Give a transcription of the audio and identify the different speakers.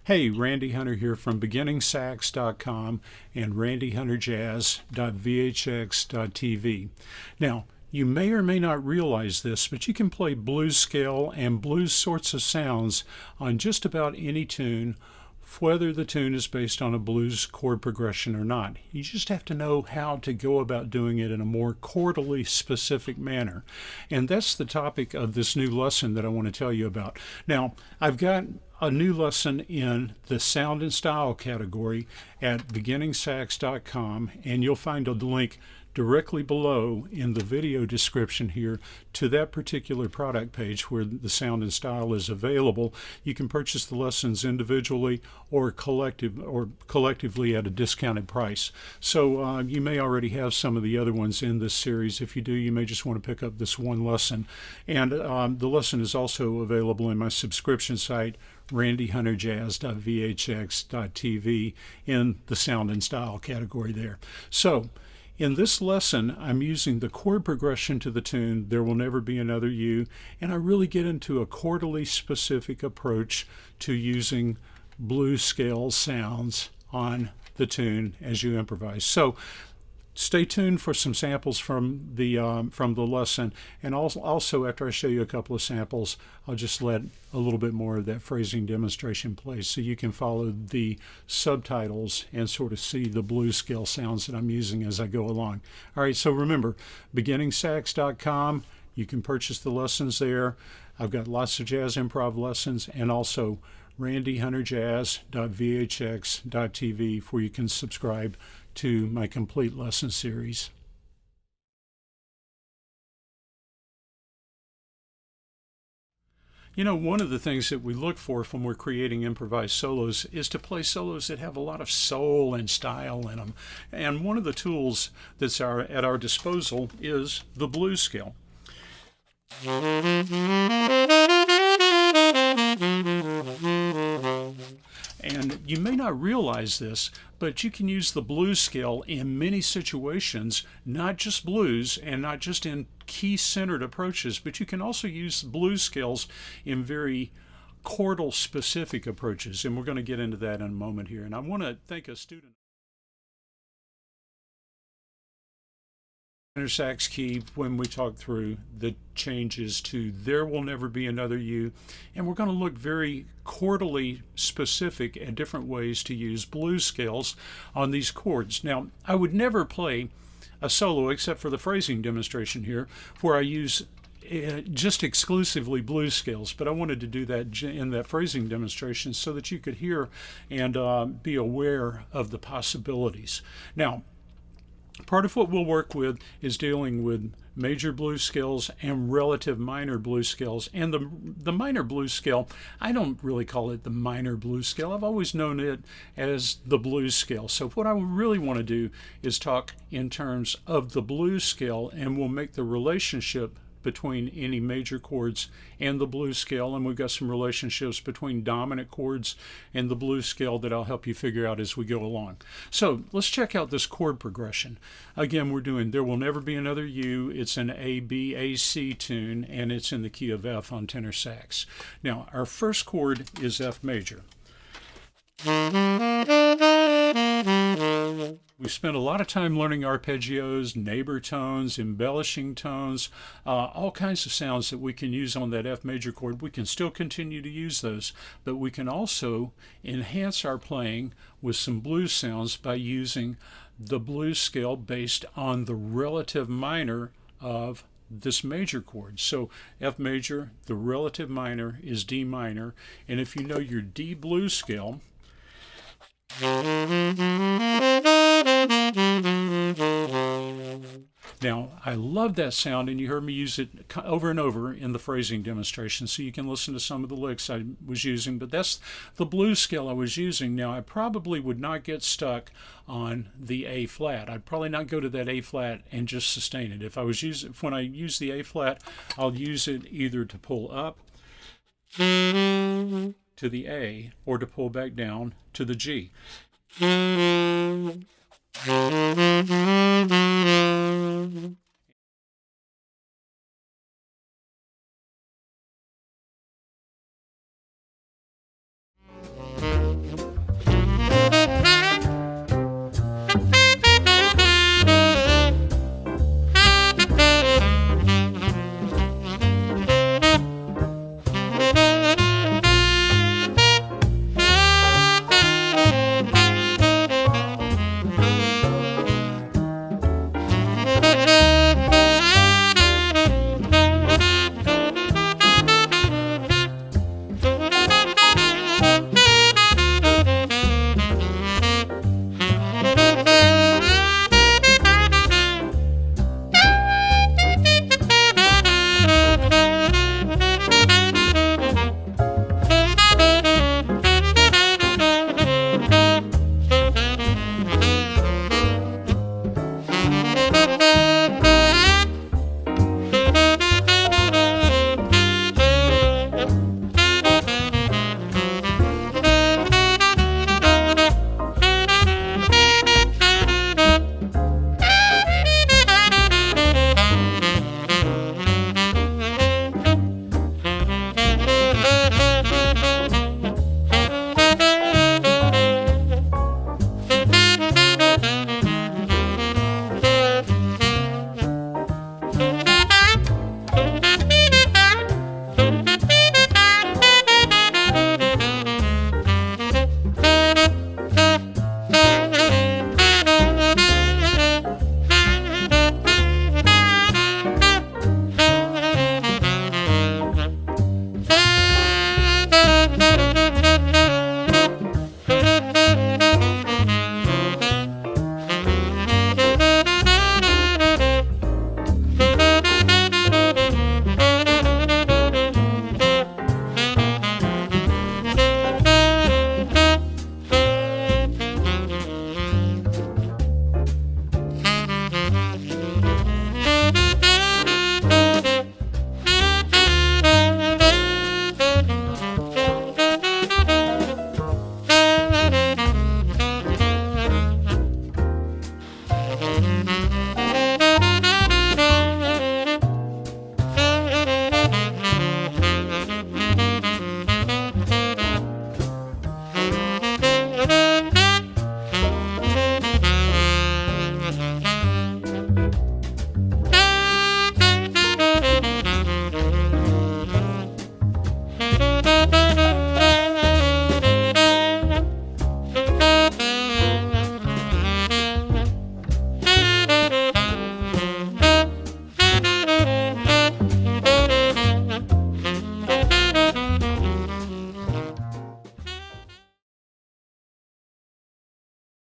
Speaker 1: Hey, Randy Hunter here from beginningsax.com and randyhunterjazz.vhx.tv. Now, you may or may not realize this, but you can play blues scale and blues sorts of sounds on just about any tune, whether the tune is based on a blues chord progression or not. You just have to know how to go about doing it in a more chordally specific manner. And that's the topic of this new lesson that I want to tell you about. Now, I've got a new lesson in the sound and style category at beginningsax.com, and you'll find a link directly below in the video description here to that particular product page where the sound and style is available. You can purchase the lessons individually or collectively at a discounted price. So you may already have some of the other ones in this series. If you do, you may just want to pick up this one lesson. And the lesson is also available in my subscription site, randyhunterjazz.vhx.tv, in the sound and style category there. So in this lesson, I'm using the chord progression to the tune There Will Never Be Another You, and I really get into a chordally specific approach to using blues scale sounds on the tune as you improvise. So stay tuned for some samples from the lesson, and also after I show you a couple of samples, I'll just let a little bit more of that phrasing demonstration play so you can follow the subtitles and sort of see the blues scale sounds that I'm using as I go along. All right, so remember, beginningsax.com, you can purchase the lessons there. I've got lots of jazz improv lessons, and also randyhunterjazz.vhx.tv, where you can subscribe to my complete lesson series. You know, one of the things that we look for when we're creating improvised solos is to play solos that have a lot of soul and style in them. And one of the tools that's at our disposal is the blues scale. And you may not realize this, but you can use the blues scale in many situations, not just blues and not just in key-centered approaches, but you can also use blues scales in very chordal specific approaches. And we're going to get into that in a moment here. And I want to thank a student. Tenor sax key when we talk through the changes to There Will Never Be Another You, and we're going to look very chordally specific at different ways to use blues scales on these chords. Now, I would never play a solo except for the phrasing demonstration here where I use just exclusively blues scales, but I wanted to do that in that phrasing demonstration so that you could hear and be aware of the possibilities. Now, part of what we'll work with is dealing with major blues scales and relative minor blues scales. And the minor blues scale, I don't really call it the minor blues scale. I've always known it as the blues scale. So what I really want to do is talk in terms of the blues scale, and we'll make the relationship between any major chords and the blues scale, and we've got some relationships between dominant chords and the blues scale that I'll help you figure out as we go along. So let's check out this chord progression. Again, we're doing There Will Never Be Another You. It's an A, B, A, C tune, and it's in the key of F on tenor sax. Now, our first chord is F major. We spent a lot of time learning arpeggios, neighbor tones, embellishing tones, all kinds of sounds that we can use on that F major chord. We can still continue to use those, but we can also enhance our playing with some blues sounds by using the blues scale based on the relative minor of this major chord. So F major, the relative minor is D minor, and if you know your D blues scale, now, I love that sound, and you heard me use it over and over in the phrasing demonstration, so you can listen to some of the licks I was using, but that's the blues scale I was using. Now, I probably would not get stuck on the A flat. I'd probably not go to that A flat and just sustain it. When I use the A flat, I'll use it either to pull up to the A or to pull back down to the G.